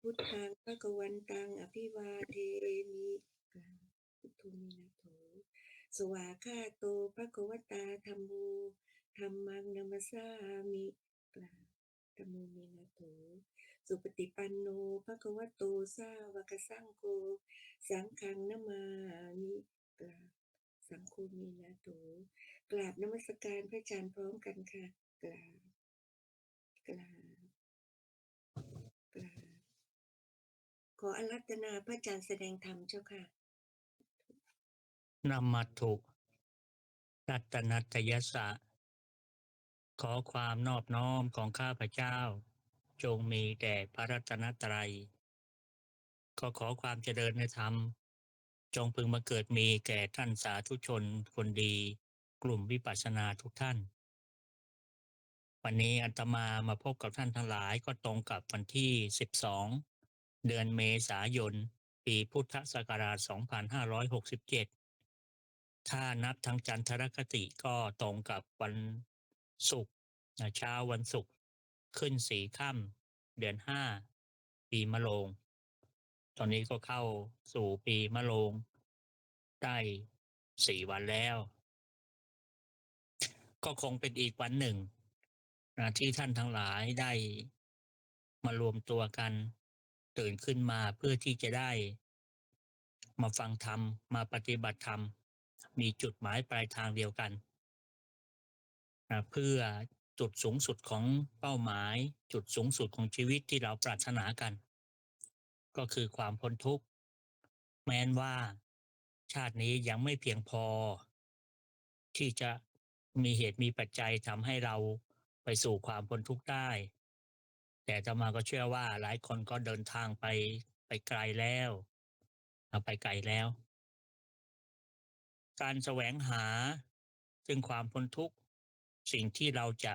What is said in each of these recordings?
พุทธังภคะวันตังอภิวาเทมิกราบพุทโธมินาโถสวากขาโตภควตาธัมโมธัมมังนัมสสามิกราบธัมโมมินาโถสุปฏิปันโนภควโตสาวกสังโฆสังฆังนามามิกราบสังโฆมินาโถกราบนมัสการพระอาจารย์พร้อมกันค่ะกราบกราบกราบขออารัตนาพระอาจารย์แสดงธรรมเจ้าค่ะนามัตถุรัตนัตยสะขอความนอบน้อมของข้าพเจ้าจงมีแด่พระรัตนตรัยขอความเจริญในธรรมจงพึงมาเกิดมีแก่ท่านสาธุชนคนดีกลุ่มวิปัสสนาทุกท่าน วันนี้อาตมาพบกับท่านทั้งหลายก็ตรงกับวันที่12เดือนเมษายนปีพุทธศักราช2567ถ้านับทางจันทรคติก็ตรงกับวันศุกร์เช้าวันศุกร์ขึ้น4ค่ำเดือน5ปีมะโรงตอนนี้ก็เข้าสู่ปีมะโรงได้4วันแล้วก็คงเป็นอีกวันหนึ่งที่ท่านทั้งหลายได้มารวมตัวกันตื่นขึ้นมาเพื่อที่จะได้มาฟังธรรมมาปฏิบัติธรรมมีจุดหมายปลายทางเดียวกันเพื่อจุดสูงสุดของเป้าหมายจุดสูงสุดของชีวิตที่เราปรารถนากันก็คือความพ้นทุกข์แม้นว่าชาตินี้ยังไม่เพียงพอที่จะมีเหตุมีปัจจัยทำให้เราไปสู่ความพ้นทุกข์ได้แต่อาตมาก็เชื่อว่าหลายคนก็เดินทางไปไกลแล้วไปไกลแล้วการแสวงหาซึ่งความพ้นทุกข์สิ่งที่เราจะ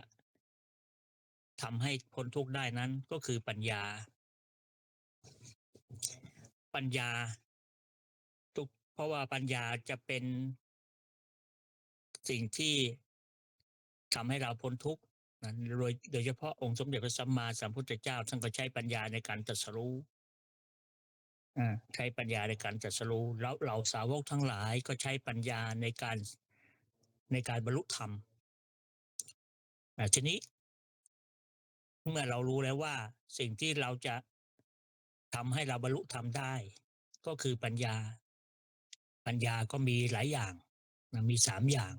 ทำให้พ้นทุกข์ได้นั้นก็คือปัญญาเพราะว่าปัญญาจะเป็นสิ่งที่ทำให้เราพ้นทุกข์นั้นโดยเฉพาะองค์สมเด็จพระสัมมาสัมพุทธเจ้าท่านก็ใช้ปัญญาในการตรัสรู้ใช้ปัญญาในการตรัสรู้แล้วเราสาวกทั้งหลายก็ใช้ปัญญาในการบรรลุธรรมทีนี้เมื่อเรารู้แล้วว่าสิ่งที่เราจะทำให้เราบรรลุธรรมได้ก็คือปัญญาก็มีหลายอย่างมี3อย่าง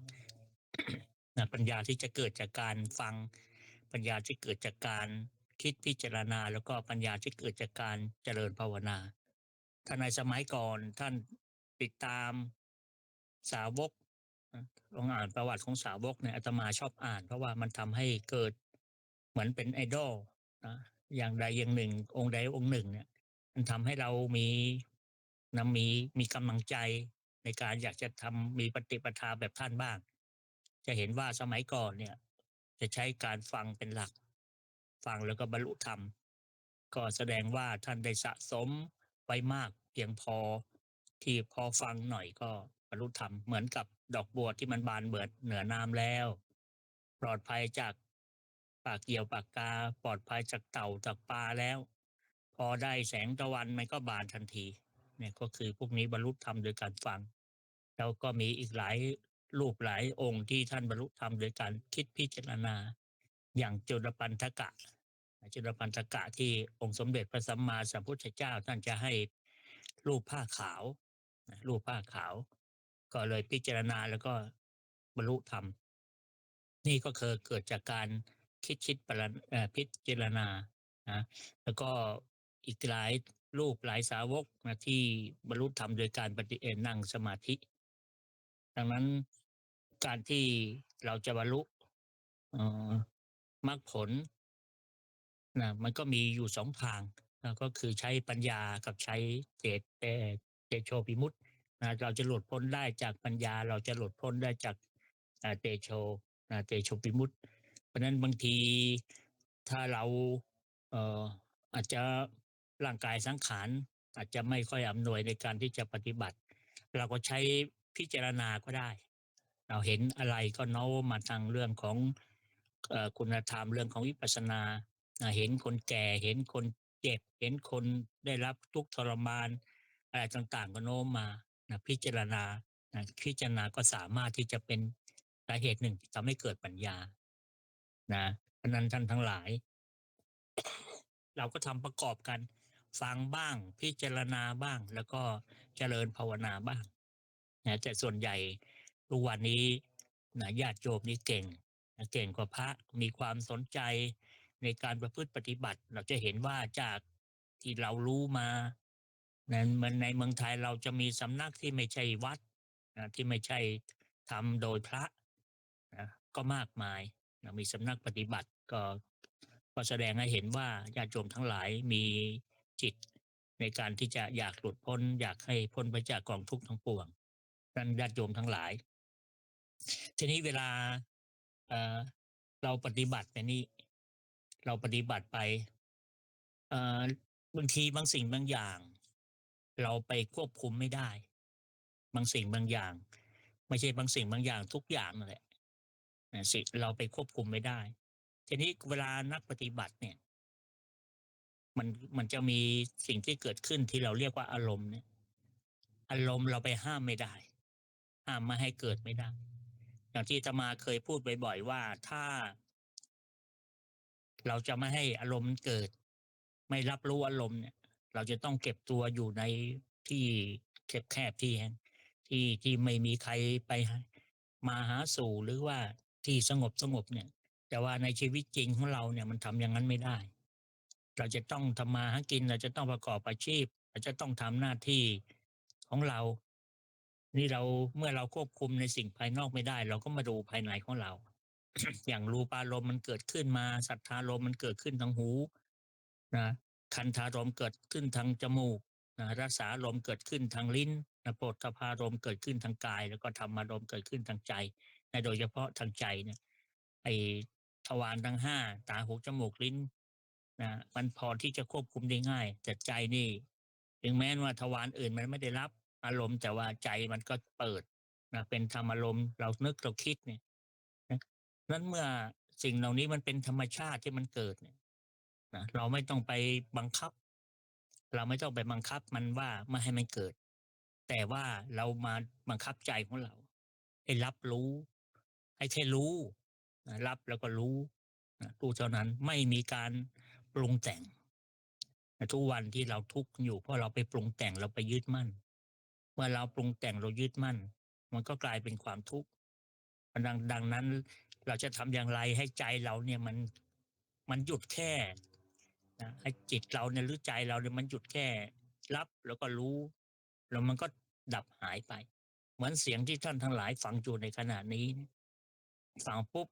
ปัญญาที่จะเกิดจากการฟังปัญญาที่เกิดจากการคิดพิจารณาแล้วก็ปัญญาที่เกิดจากการเจริญภาวนาถ้าในสมัยก่อนท่านติดตามสาวกลองอ่านประวัติของสาวกเนี่ยอาตมาชอบอ่านเพราะว่ามันทำให้เกิดเหมือนเป็นไอดอลนะอย่างใดอย่างหนึ่งองค์ใดองค์หนึ่งเนี่ยมันทำให้เรามีกำลังใจในการอยากจะมีปฏิปทาแบบท่านบ้างจะเห็นว่าสมัยก่อนเนี่ยจะใช้การฟังเป็นหลักฟังแล้วก็บรรลุธรรมก็แสดงว่าท่านได้สะสมไว้มากเพียงพอที่พอฟังหน่อยก็บรรลุธรรมเหมือนกับดอกบัวที่มันบานเบิดเหนือน้ำแล้วปลอดภัยจากปากเหยี่ยวปากกาปลอดภัยจากเต่าจากปลาแล้วพอได้แสงตะวันมันก็บานทันทีเนี่ยก็คือพวกนี้บรรลุธรรมโดยการฟังแล้วก็มีอีกหลายรูปหลายองค์ที่ท่านบรรลุธรรมโดยการคิดพิจารณาอย่างจุลปันธกะที่องค์สมเด็จพระสัมมาสัมพุทธเจ้าท่านจะให้รูปผ้าขาวก็เลยพิจารณาแล้วก็บรรลุธรรมนี่ก็คือเกิดจากการคิดพิจารณานะแล้วก็อีกหลายรูปหลายสาวกนะที่บรรลุธรรมโดยการนั่งสมาธิดังนั้นการที่เราจะบรรลุมรรคผลมันก็มีอยู่2ทางก็คือใช้ปัญญากับใช้เตโชวิมุตติเราจะหลุดพ้นได้จากปัญญาเราจะหลุดพ้นได้จากเตโชวิมุตติเพราะฉะนั้นบางทีถ้าเราอาจจะร่างกายสังขารอาจจะไม่ค่อยอำนวยในการที่จะปฏิบัติเราก็ใช้พิจารณาก็ได้เราเห็นอะไรก็โน้มมาทางเรื่องของคุณธรรมเรื่องของวิปัสสนาเห็นคนแก่เห็นคน เจ็บเห็นคนได้รับทุกข์ทรมานอะไรต่างๆก็โน้มมาพิจารณาพิจารณาก็สามารถที่จะเป็นสาเหตุหนึ่งที่ทำให้เกิดปัญญานะเพราะนั้นท่านทั้งหลายเราก็ทำประกอบกันฟังบ้างพิจารณาบ้างแล้วก็เจริญภาวนาบ้างแต่ส่วนใหญ่ทุกวันนี้ญาติโยมนี่เก่งเก่งกว่าพระมีความสนใจในการประพฤติปฏิบัติเราจะเห็นว่าจากที่เรารู้มานั้นมันในเมืองไทยเราจะมีสำนักที่ไม่ใช่วัดที่ไม่ใช่ทำโดยพระนะก็มากมายมีสำนักปฏิบัติก็แสดงให้เห็นว่าญาติโยมทั้งหลายมีจิตในการที่จะอยากหลุดพ้นอยากให้พ้นไปจากกองทุกข์ทั้งปวงนั้นญาติโยมทั้งหลายทีนี้เวลาเอ่อเราปฏิบัติไปนี่เราปฏิบัติไปเอ่อบางทีบางสิ่งบางอย่างเราไปควบคุมไม่ได้บางสิ่งบางอย่างไม่ใช่บางสิ่งบางอย่างทุกอย่างนั่นแหละสิเราไปควบคุมไม่ได้ทีนี้เวลานักปฏิบัติเนี่ยมันมันจะมีสิ่งที่เกิดขึ้นที่เราเรียกว่าอารมณ์เนี่ยอารมณ์เราไปห้ามไม่ได้ห้ามไม่ให้เกิดไม่ได้อย่างที่อาตมาเคยพูดบ่อยๆว่าถ้าเราจะไม่ให้อารมณ์เกิดไม่รับรู้อารมณ์เนี่ยเราจะต้องเก็บตัวอยู่ในที่แคบๆที่ไม่มีใครไปมาหาสู่หรือว่าที่สงบเนี่ยแต่ว่าในชีวิตจริงของเราเนี่ยมันทำอย่างนั้นไม่ได้เราจะต้องทำมาหากินเราจะต้องประกอบอาชีพเราจะต้องทำหน้าที่ของเรานี่เราเมื่อเราควบคุมในสิ่งภายนอกไม่ได้เราก็มาดูภายในของเรา อย่างรูปารมณ์มันเกิดขึ้นมาสัทธารมณ์มันเกิดขึ้นทางหูนะคันธารมณ์เกิดขึ้นทางจมูกรสารมณ์เกิดขึ้นทางลิ้นโผฏฐัพพารมณ์เกิดขึ้นทางกายแล้วก็ธรรมารมณ์เกิดขึ้นทางใจโดยเฉพาะทางใจเนี่ยไอ้ทวารทั้ง5ตาหูจมูกลิ้นมันพอที่จะควบคุมได้ง่ายแต่ใจนี่ถึงแม้ว่าทวารอื่นมันไม่ได้รับอารมณ์แต่ว่าใจมันก็เปิดเป็นธรรมอารมณ์เรานึกเราคิดเนี่ยนะ นั้นเมื่อสิ่งเหล่านี้มันเป็นธรรมชาติที่มันเกิดเนี่ยเราไม่ต้องไปบังคับเราไม่ต้องไปบังคับมันว่าไม่ให้มันเกิดแต่ว่าเรามาบังคับใจของเราให้รับรู้ให้แค่รู้รับแล้วก็รู้รู้เท่านั้นไม่มีการปรุงแต่งทุกวันที่เราทุกข์อยู่เพราะเราไปปรุงแต่งเราไปยึดมั่นเมื่อเราปรุงแต่งเรายึดมั่นมันก็กลายเป็นความทุกข์ดังนั้นเราจะทำอย่างไรให้ใจเราเนี่ยมันหยุดแค่ให้จิตเราเนี่ยหรือใจเราเนี่ยมันหยุดแค่รับแล้วก็รู้แล้วมันก็ดับหายไปเหมือนเสียงที่ท่านทั้งหลายฟังอยู่ในขณะนี้ฟังปุ๊บ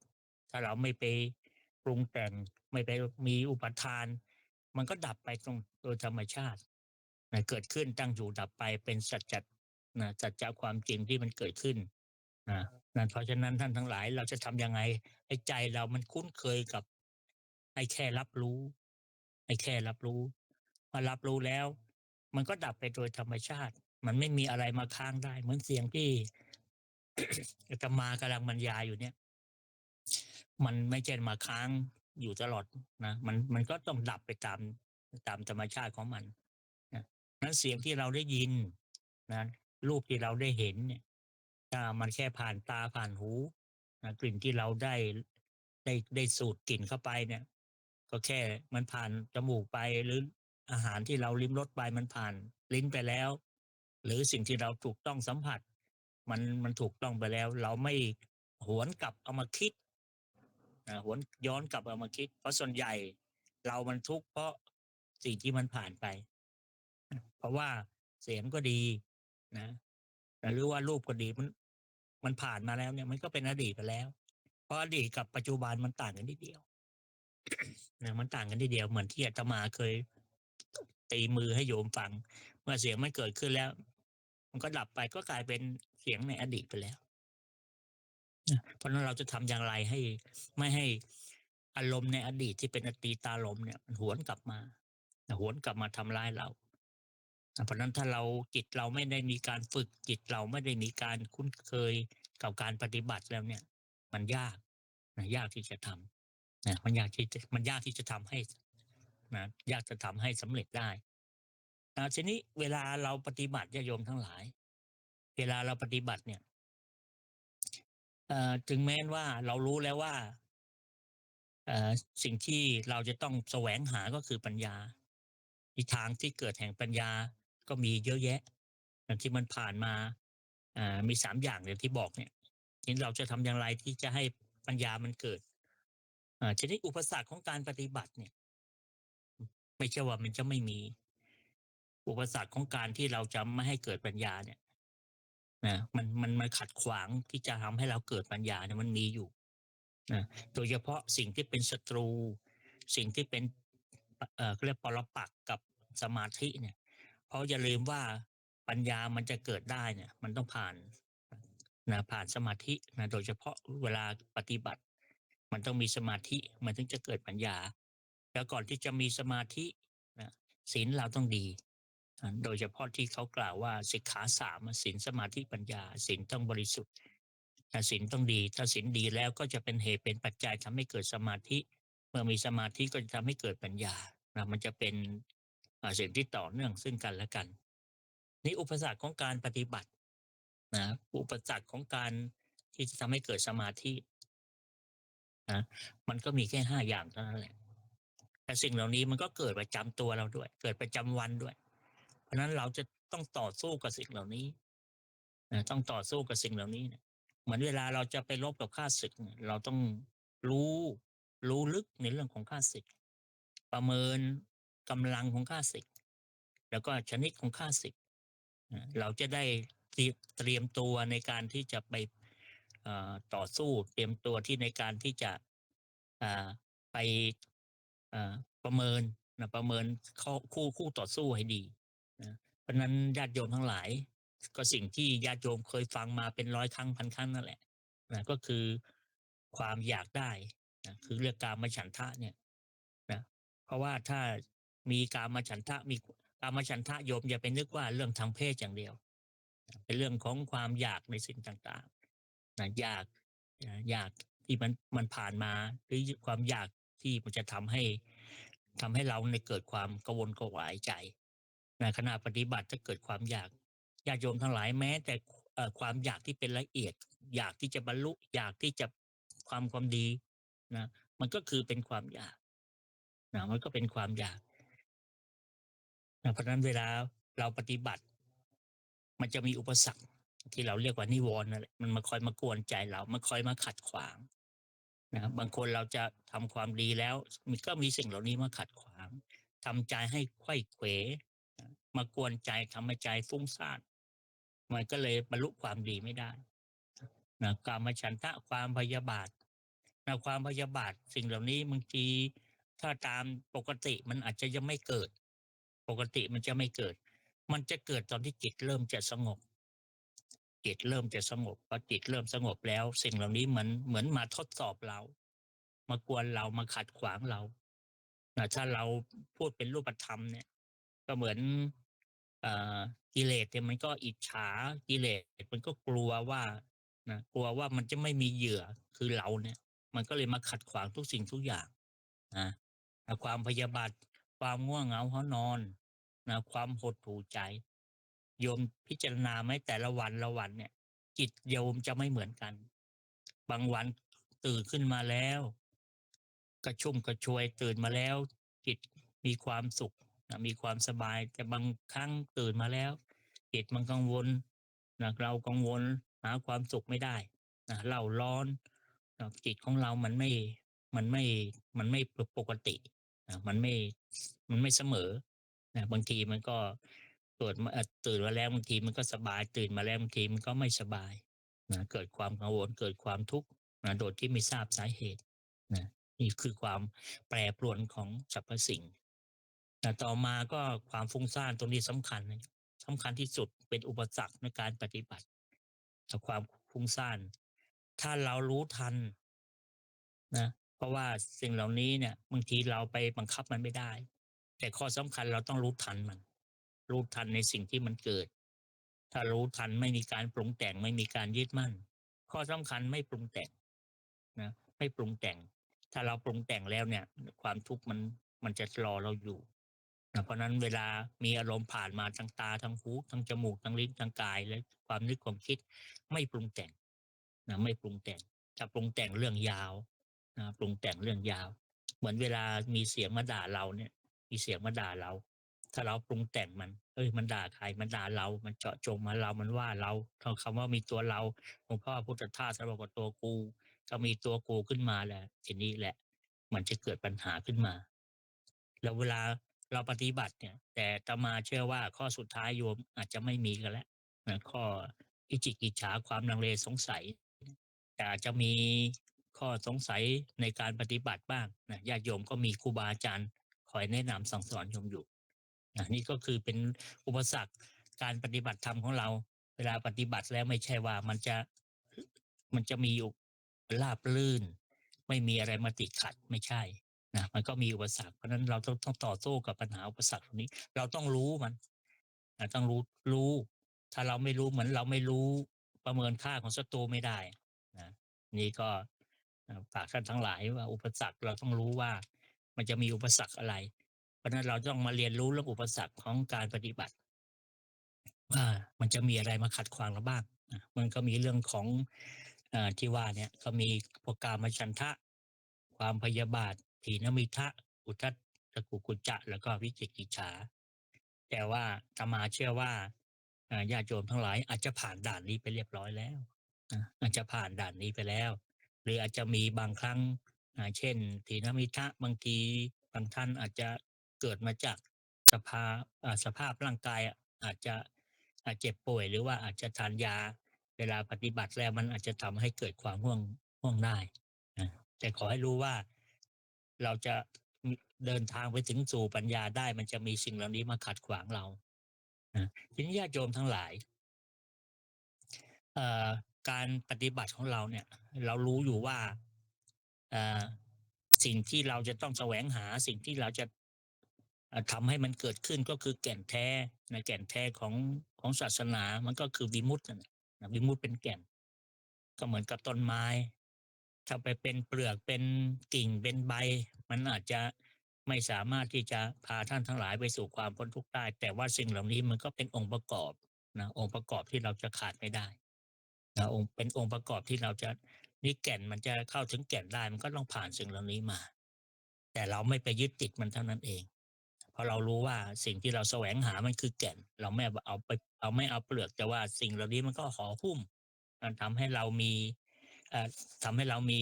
ถ้าเราไม่ไปปรุงแต่งไม่ไปมีอุปทานมันก็ดับไปตรงโดยธรรมชาติเกิดขึ้นตั้งอยู่ดับไปเป็นสัจจะความจริงที่มันเกิดขึ้นนั่นเพราะฉะนั้นท่านทั้งหลายเราจะทำยังไงให้ใจเรามันคุ้นเคยกับให้แค่รับรู้ให้แค่รับรู้พอรับรู้แล้วมันก็ดับไปโดยธรรมชาติมันไม่มีอะไรมาค้างได้เหมือนเสียงที่ อาตมากำลังบรรยายอยู่เนี่ยมันไม่ใช่มาค้างอยู่ตลอดมันก็ต้องดับไปตามธรรมชาติของมันนั้นเสียงที่เราได้ยินนะรูปที่เราได้เห็นเนี่ยถ้ามันแค่ผ่านตาผ่านหูกลิ่นที่เราได้สูดกลิ่นเข้าไปเนี่ยก็แค่มันผ่านจมูกไปหรืออาหารที่เราลิ้มรสไปมันผ่านลิ้นไปแล้วหรือสิ่งที่เราถูกต้องสัมผัสมันถูกต้องไปแล้วเราไม่หวนกลับเอามาคิดหวนย้อนกลับเอามาคิดเพราะส่วนใหญ่เรามันทุกข์เพราะสิ่งที่มันผ่านไปเพราะว่าเสียงก็ดีนะหรือว่ารูปก็ดีมันผ่านมาแล้วเนี่ยมันก็เป็นอดีตไปแล้วเพราะอดีตกับปัจจุบันมันต่างกันนิดเดียวมันต่างกันนิดเดียวเหมือนที่อาตมาเคยตีมือให้โยมฟังเมื่อเสียงมันเกิดขึ้นแล้วมันก็ดับไปก็กลายเป็นเสียงในอดีตไปแล้วเพราะนั้นเราจะทำอย่างไรให้ไม่ให้อารมณ์ในอดีตที่เป็นอตีตารมณ์เนี่ยมันหวนกลับมาทำร้ายเราเพราะนั้นถ้าเราจิตเราไม่ได้มีการฝึกจิตเราไม่ได้มีการคุ้นเคยกับการปฏิบัติแล้วเนี่ยมันยากยากที่จะทำมันยากที่จะทำให้ นะยากจะทำให้สำเร็จได้ทีนี้เวลาเราปฏิบัติญาติโยมทั้งหลาย เวลาเราปฏิบัติเนี่ยถึงแม้ว่าเรารู้แล้วว่าสิ่งที่เราจะต้องแสวงหาก็คือปัญญาที่ทางที่เกิดแห่งปัญญาก็มีเยอะแยะอย่างที่มันผ่านมามี3อย่างอย่างที่บอกเนี่ยทีนี้เราจะทำอย่างไรที่จะให้ปัญญามันเกิดทีนี้อุปสรรคของการปฏิบัติเนี่ยไม่ใช่ว่ามันจะไม่มีอุปสรรคของการที่เราจะไม่ให้เกิดปัญญาเนี่ยนะมันขัดขวางที่จะทำให้เราเกิดปัญญาเนี่ยมันมีอยู่นะโดยเฉพาะสิ่งที่เป็นศัตรูสิ่งที่เป็นเขาเรียกปรปักษ์กับสมาธิเนี่ยเพราะอย่าลืมว่าปัญญามันจะเกิดได้เนี่ยมันต้องผ่านผ่านสมาธินะโดยเฉพาะเวลาปฏิบัติมันต้องมีสมาธิมันถึงจะเกิดปัญญาแล้วก่อนที่จะมีสมาธินะศีลเราต้องดีโดยเฉพาะที่เขากล่าวว่าสิกขาสามศีลสมาธิปัญญาศีลต้องบริสุทธิ์ถ้าศีลต้องดีถ้าศีลดีแล้วก็จะเป็นเหตุเป็นปัจจัยทำให้เกิดสมาธิเมื่อมีสมาธิก็จะทำให้เกิดปัญญานะมันจะเป็นสิ่งที่ต่อเนื่องซึ่งกันและกันนี่อุปสรรคของการปฏิบัตินะอุปสรรคของการที่จะทำให้เกิดสมาธินะมันก็มีแค่5 อย่างเท่านั้นแหละแต่สิ่งเหล่านี้มันก็เกิดประจำตัวเราด้วยเกิดประจำวันด้วยเพราะนั้นเราจะต้องต่อสู้กับสิ่งเหล่านี้ต้องต่อสู้กับสิ่งเหล่านี้เนี่ยเหมือนเวลาเราจะไปรบกับข้าศึกเนี่ยเราต้องรู้รู้ลึกในเรื่องของข้าศึกประเมินกำลังของข้าศึกแล้วก็ชนิดของข้าศึกเราจะได้เตรียมตัวในการที่จะไปต่อสู้เตรียมตัวที่ในการที่จะไปประเมินประเมินคู่ต่อสู้ให้ดีนะเพราะนั้นญาติโยมทั้งหลายก็สิ่งที่ญาติโยมเคยฟังมาเป็น100 ครั้งพันครั้งนั่นแหละนะก็คือความอยากได้นะคือเรื่องกามฉันทะเนี่ยนะเพราะว่าถ้ามีกามฉันทะมีกามฉันทะโยมอย่าไปนึกว่าเรื่องทางเพศอย่างเดียวเป็นเรื่องของความอยากในสิ่งต่างๆนะอยากที่มันผ่านมาหรือความอยากที่มันจะทำให้เราในเกิดความกระวนกระวายใจในขณะปฏิบัติจะเกิดความอยากญาติโยมทั้งหลายแม้แต่ความอยากที่เป็นละเอียดอยากที่จะบรรลุอยากที่จะความดีนะมันก็คือเป็นความอยากนะมันก็เป็นความอยากนะเพราะนั้นเวลาเราปฏิบัติมันจะมีอุปสรรคที่เราเรียกว่านิวรณ์นั่นแหละมันมาคอยมากวนใจเรามันคอยมาขัดขวางนะครับบางคนเราจะทำความดีแล้วมันก็มีสิ่งเหล่านี้มาขัดขวางทำใจให้ไขว้เขวมากวนใจทำให้ใจฟุ้งซ่านมันก็เลยบรรลุความดีไม่ได้นะกามฉันทะความพยาบาทนะความพยาบาทสิ่งเหล่านี้บางทีถ้าตามปกติมันอาจจะยังไม่เกิดปกติมันจะไม่เกิดมันจะเกิดตอนที่จิตเริ่มจะสงบจิตเริ่มจะสงบพอจิตเริ่มสงบแล้วสิ่งเหล่านี้เหมือนมาทดสอบเรามากวนเรามาขัดขวางเราถ้าเราพูดเป็นรูปธรรมเนี่ยก็เหมือนอ่ากิเลสเนี่ยมันก็อิจฉากิเลสมันก็กลัวว่านะกลัวว่ามันจะไม่มีเหยื่อคือเราเนี่ยมันก็เลยมาขัดขวางทุกสิ่งทุกอย่างนะความพยาบาทความง่วงเหงาหอนอนนะความหดหู่ใจโยมพิจารณาไหมแต่ละวันละวันเนี่ยจิตโยมจะไม่เหมือนกันบางวันตื่นขึ้นมาแล้วกระชุ่มกระชวยตื่นมาแล้วจิตมีความสุขนะมีความสบายแต่บางครั้งตื่นมาแล้วจิตมันกังวลนะเรากังวลหาความสุขไม่ได้นะเร่าร้อนนะจิตของเรามันไม่มันไม่ปกตินะมันไม่เสมอนะบางทีมันก็ตื่นมาแล้วบางทีมันก็สบายตื่นมาแล้วบางทีมันก็ไม่สบายนะเกิดความกังวลเกิดความทุกข์นะโดยที่ไม่ทราบสาเหตุนะนี่คือความแปรปรวนของสรรพสิ่งแต่ต่อมาก็ความฟุ้งซ่านตรงนี้สำคัญที่สุดเป็นอุปสรรคในการปฏิบัติแต่ความฟุ้งซ่านถ้าเรารู้ทันนะเพราะว่าสิ่งเหล่านี้เนี่ยบางทีเราไปบังคับมันไม่ได้แต่ข้อสำคัญเราต้องรู้ทันมันรู้ทันในสิ่งที่มันเกิดถ้ารู้ทันไม่มีการปรุงแต่งไม่มีการยึดมั่นข้อสำคัญไม่ปรุงแต่งนะไม่ปรุงแต่งถ้าเราปรุงแต่งแล้วเนี่ยความทุกข์ มันจะรอเราอยู่เพราะนั้นเวลามีอารมณ์ผ่านมาทางตาทางหูทางจมูกทางลิ้นทางกายและความนึกความคิดไม่ปรุงแต่งไม่ปรุงแต่งถ้าปรุงแต่งเรื่องยาวปรุงแต่งเรื่องยาวเหมือนเวลามีเสียงมาด่าเราเนี่ยมีเสียงมาด่าเราถ้าเราปรุงแต่งมันมันด่าใครมันด่าเรามันเจาะจงมาเรามันว่าเราเท่าคำว่ามีตัวเราหลวงพ่อพุทธทาสบอกว่าตัวกูก็มีตัวกูขึ้นมาแหละทีนี้แหละมันจะเกิดปัญหาขึ้นมาแล้วเวลาเราปฏิบัติเนี่ยแต่อาตมาเชื่อว่าข้อสุดท้ายโยมอาจจะไม่มีกันแล้วข้อวิจิกิจฉาความลังเลสงสัยแต่อาจจะมีข้อสงสัยในการปฏิบัติบ้างนะญาติโยมก็มีครูบาอาจารย์คอยแนะนำสั่งสอนโยมอยู่นี่ก็คือเป็นอุปสรรคการปฏิบัติธรรมของเราเวลาปฏิบัติแล้วไม่ใช่ว่ามันจะมีอยู่ราบรื่นไม่มีอะไรมาติดขัดไม่ใช่มันก็มีอุปสรรคเพราะฉะนั้นเราต้องต่อสู้กับปัญหาอุปสรรคตรงนี้เราต้องรู้มันต้องรู้ถ้าเราไม่รู้เหมือนเราไม่รู้ประเมินค่าของศัตรูไม่ได้นะนี่ก็ฝากท่านทั้งหลายว่าอุปสรรคเราต้องรู้ว่ามันจะมีอุปสรรคอะไรเพราะฉะนั้นเราต้องมาเรียนรู้เรื่องอุปสรรคของการปฏิบัติว่ามันจะมีอะไรมาขัดขวางเราบ้างมันก็มีเรื่องของที่ว่าเนี่ยก็มีพวกกามฉันทะความพยาบาทถีนมิทะอุทธัจกุกุจจะแล้วก็วิจิกิจฉาแต่ว่าอาตมาเชื่อว่าญาติโยมทั้งหลายอาจจะผ่านด่านนี้ไปเรียบร้อยแล้วอาจจะผ่านด่านนี้ไปแล้วหรืออาจจะมีบางครั้งเช่นถีนมิทะบางทีบางท่านอาจจะเกิดมาจากสภาสภาพร่างกายอาจจะเจ็บป่วยหรือว่าอาจจะทานยาเวลาปฏิบัติแล้วมันอาจจะทำให้เกิดความง่วงได้แต่ขอให้รู้ว่าเราจะเดินทางไปถึงสู่ปัญญาได้มันจะมีสิ่งเหล่านี้มาขัดขวางเราทีนี้ญาติโยมทั้งหลายเอ่อการปฏิบัติของเราเนี่ยเรารู้อยู่ว่าเอ่อสิ่งที่เราจะต้องแสวงหาสิ่งที่เราจะทำให้มันเกิดขึ้นก็คือแก่นแท้แก่นแท้ของศาสนามันก็คือวิมุตติวิมุตติเป็นแก่นก็เหมือนกับต้นไม้ถ้าไปเป็นเปลือกเป็นกิ่งเป็นใบมันอาจจะไม่สามารถที่จะพาท่านทั้งหลายไปสู่ความพ้นทุกข์ได้แต่ว่าสิ่งเหล่านี้มันก็เป็นองค์ประกอบองค์ประกอบที่เราจะขาดไม่ได้เป็นองค์ประกอบที่เราจะนี่แก่นมันจะเข้าถึงแก่นได้มันก็ต้องผ่านสิ่งเหล่านี้มาแต่เราไม่ไปยึดติดมันเท่านั้นเองเพราะเรารู้ว่าสิ่งที่เราแสวงหามันคือแก่นเราไม่เอาเปลือกแต่ว่าสิ่งเหล่านี้มันก็ห่อหุ้มมันทำให้เรามีเอ่อทำให้เรามี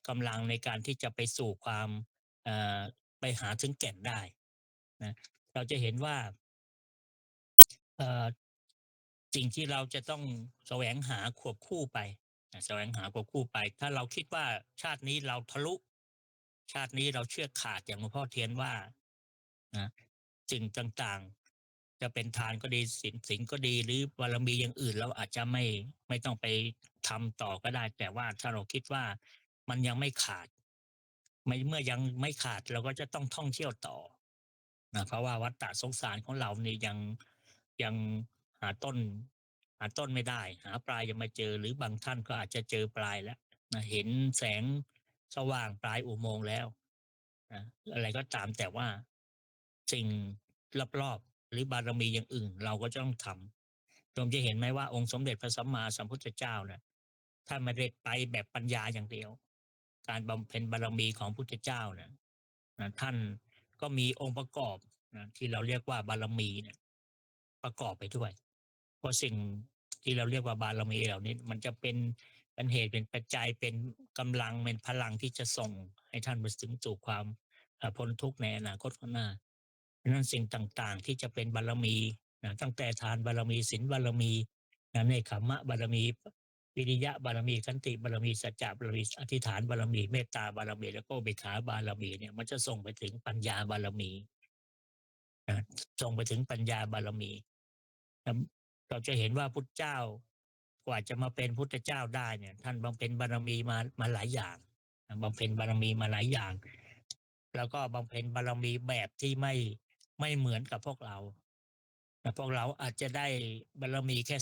กำลังในการที่จะไปสู่ความเอ่อไปหาถึงแก่นได้นะเราจะเห็นว่าเอ่อสิ่งที่เราจะต้องแสวงหาควบคู่ไปแสวงหาควบคู่ไปถ้าเราคิดว่าชาตินี้เราทะลุชาตินี้เราเชือกขาดอย่างหลวงพ่อเทียนว่านะสิ่งต่างๆจะเป็นทานก็ดีศีลก็ดีหรือบารมีอย่างอื่นเราอาจจะไม่ต้องไปทำต่อก็ได้แต่ว่าถ้าเราคิดว่ามันยังไม่ขาดเมื่อยังไม่ขาดเราก็จะต้องท่องเที่ยวต่อเพราะว่าวัฏฏะสงสารของเรานี่ยังหาต้นไม่ได้หาปลายยังไม่เจอหรือบางท่านก็อาจจะเจอปลายแล้วเห็นแสงสว่างปลายอุโมงค์แล้วอะไรก็ตามแต่ว่าสิ่งรอบๆหรือบารมีอย่างอื่นเราก็จะต้องทำโยมจะเห็นไหมว่าองค์สมเด็จพระสัมมาสัมพุทธเจ้าเนี่ยท่านไม่ได้ไปแบบปัญญาอย่างเดียวการบำเพ็ญบารมีของพุทธเจ้าเนี่ยท่านก็มีองค์ประกอบที่เราเรียกว่าบารมีเนี่ยประกอบไปด้วยเพราะสิ่งที่เราเรียกว่าบารมีเหล่านี้มันจะเป็นเหตุเป็นปัจจัยเป็นกำลังเป็นพลังที่จะส่งให้ท่านไปถึงสู่ความพ้นทุกข์ในอนาคตข้างหน้าเพราะนั้นสิ่งต่างๆที่จะเป็นบารมีตั้งแต่ทานบารมีศีลบารมีเนกขัมมะบารมีวิริยะบารมีขันติบารมีสัจจะบารมีอธิษฐานบารมีเมตตาบารมีแล้วก็อุเบกขาบารมีเนี่ยมันจะส่งไปถึงปัญญาบารมีส่งไปถึงปัญญาบารมีเราจะเห็นว่าพุทธเจ้ากว่าจะมาเป็นพุทธเจ้าได้เนี่ยท่านบำเพ็ญบารมีมาหลายอย่างบำเพ็ญบารมีมาหลายอย่างแล้วก็บำเพ็ญบารมีแบบที่ไม่เหมือนกับพวกเราพวกเราอาจจะได้บารมีแค่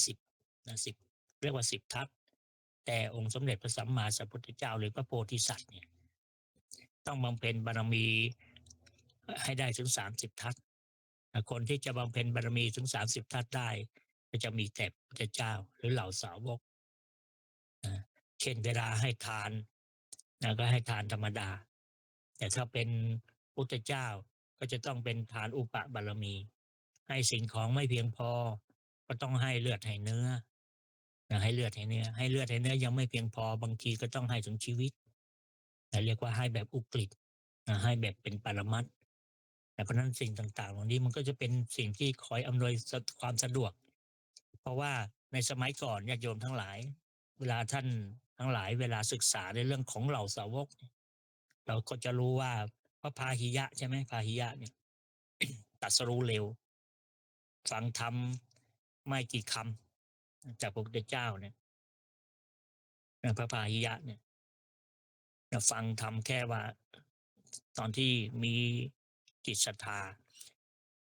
10เรียกว่า10 ทัศน์แต่องค์สมเด็จพระสัมมาสัมพุทธเจ้าหรือพระโพธิสัตว์เนี่ยต้องบำเพ็ญบารมี ให้ได้ถึง30ทัศน์คนที่จะบำเพ็ญบารมีถึง30ทัศน์ได้ก็จะมีแต่พุทธเจ้าหรือเหล่าสาวกเช่นเวลาให้ทานก็ให้ทานธรรมดาแต่ถ้าเป็นพุทธเจ้าก็จะต้องเป็นทานอุปบารมีให้สิ่งของไม่เพียงพอก็ต้องให้เลือดให้เนื้อให้เลือดให้เนื้อให้เลือดให้เนื้อยังไม่เพียงพอบางทีก็ต้องให้ถึงชีวิตเรียกว่าให้แบบอุกฤษให้แบบเป็นปรมัตถ์แต่เพราะนั้นสิ่งต่างๆเหล่านี้มันก็จะเป็นสิ่งที่คอยอำนวยความสะดวกเพราะว่าในสมัยก่อนญาติโยมทั้งหลายเวลาท่านทั้งหลายเวลาศึกษาในเรื่องของเหล่าสาวกเราก็จะรู้ว่าพระพาหิยะใช่ไหมพาหิยะเนี่ย ตรัสรู้เร็วฟังธรรมไม่กี่คำจากพระพุทธเจ้าเนี่ยพระพาหิยะเนี่ยฟังธรรมแค่ว่าตอนที่มีจิตศรัทธา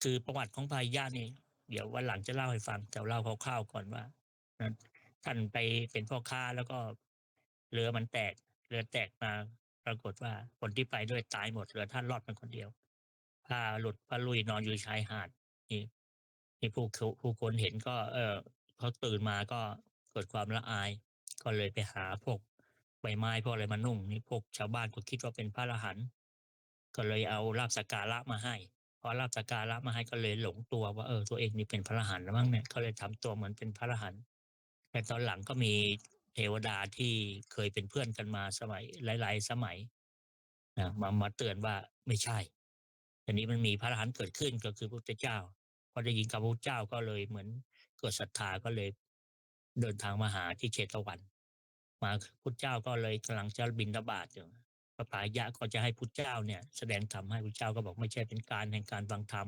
คือประวัติของพาหิยะนี่เดี๋ยววันหลังจะเล่าให้ฟังแต่เล่าคร่าวๆก่อนว่าท่านไปเป็นพ่อค้าแล้วก็เรือมันแตกเรือแตกมาปรากฏว่าคนที่ไปด้วยตายหมดเหลือท่านรอดเป็นคนเดียวผ้าหลุดผ้าลุยนอนอยู่ชายหาดนี่นี่ผู้คนเห็นก็เขาตื่นมาก็เกิดความละอายก็เลยไปหาพวกใบไม้พวกอะไรมานุ่งนี่พวกชาวบ้านก็คิดว่าเป็นพระอรหันต์ก็เลยเอาลาบสักการะมาให้พอลาบสักการะมาให้ก็เลยหลงตัวว่าตัวเองนี่เป็นพระอรหันต์แล้วมั้งเนี่ยก็เลยทำตัวเหมือนเป็นพระอรหันต์แต่ตอนหลังก็มีเทวดาที่เคยเป็นเพื่อนกันมาสมัยหลายๆสมัยมาเตือนว่าไม่ใช่ทีนี้มันมีพระอรหันต์เกิดขึ้นก็คือพระพุทธเจ้าพอได้ยินคำพระพุทธเจ้าก็เลยเหมือนเกิดศรัทธาก็เลยเดินทางมาหาที่เชตวันมาพุทธเจ้าก็เลยกำลังจะบิณฑบาตอยู่พระพายะก็จะให้พุทธเจ้าเนี่ยแสดงธรรมให้พุทธเจ้าก็บอกไม่ใช่เป็นการแห่งการฟังธรรม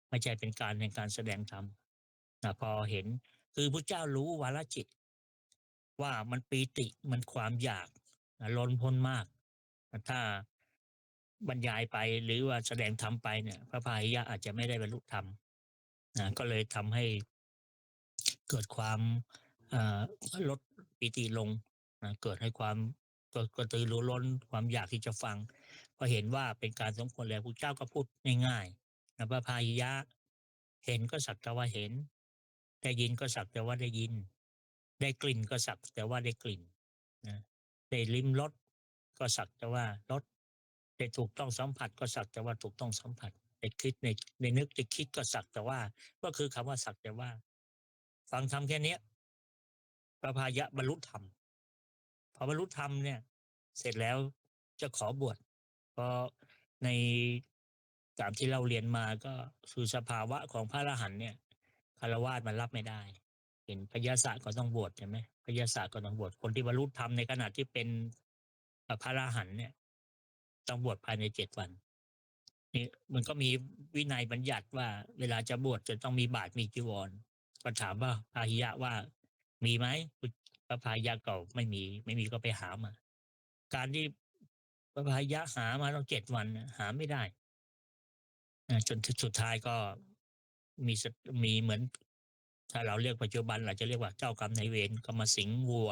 ไม่ใช่เป็นการแห่งการแสดงธรรมพอเห็นคือพุทธเจ้ารู้วาลจิตว่ามันปีติมันความอยากล้นพ้นมากถ้าบรรยายไปหรือว่าแสดงธรรมไปเนี่ยพระพาหิยะอาจจะไม่ได้บรรลุธรรมก็เลยทำให้เกิดความลดปิติลงเกิดให้ความกระตือรือร้นความอยากที่จะฟังพอเห็นว่าเป็นการสมควรแล้วพระเจ้าก็พูดง่ายๆพระพาหิยะเห็นก็สักแต่ว่าเห็นได้ยินก็สักแต่ว่าได้ยินได้กลิ่นก็สักแต่ว่าได้กลิ่นนะได้ลิ้มรสก็สักแต่ว่ารสได้ถูกต้องสัมผัสก็สักแต่ว่าถูกต้องสัมผัสได้คิดในนึกได้คิดก็สักแต่ว่าก็คือคำว่าสักแต่ว่าฟังธรรมแค่เนี้ยพระพายะบรรลุธรรมพอบรรลุธรรมเนี่ยเสร็จแล้วจะขอบวชเพราะในตามที่เราเรียนมาก็คือสภาวะของพระอรหันต์เนี่ยฆราวาสมันรับไม่ได้เห็นพยาศะก็ต้องบวชใช่ไหมพยาศะก็ต้องบวชคนที่บรรลุธรรมในขณะที่เป็นพระอรหันต์เนี่ยต้องบวชภายใน7 วันนี่มันก็มีวินัยบัญญัติว่าเวลาจะบวชจะต้องมีบาตรมีจีวรก็ถามว่าพาหิยะว่ามีไหมพระพาหิยะก็ไม่มีก็ไปหามาการที่พระพาหิยะหามาต้อง7 วันหาไม่ได้จนสุดท้ายก็มีมีเหมือนถ้าเราเรียกปัจจุบันเราจะเรียกว่าเจ้ากรรมนายเวรก็มาสิงวัว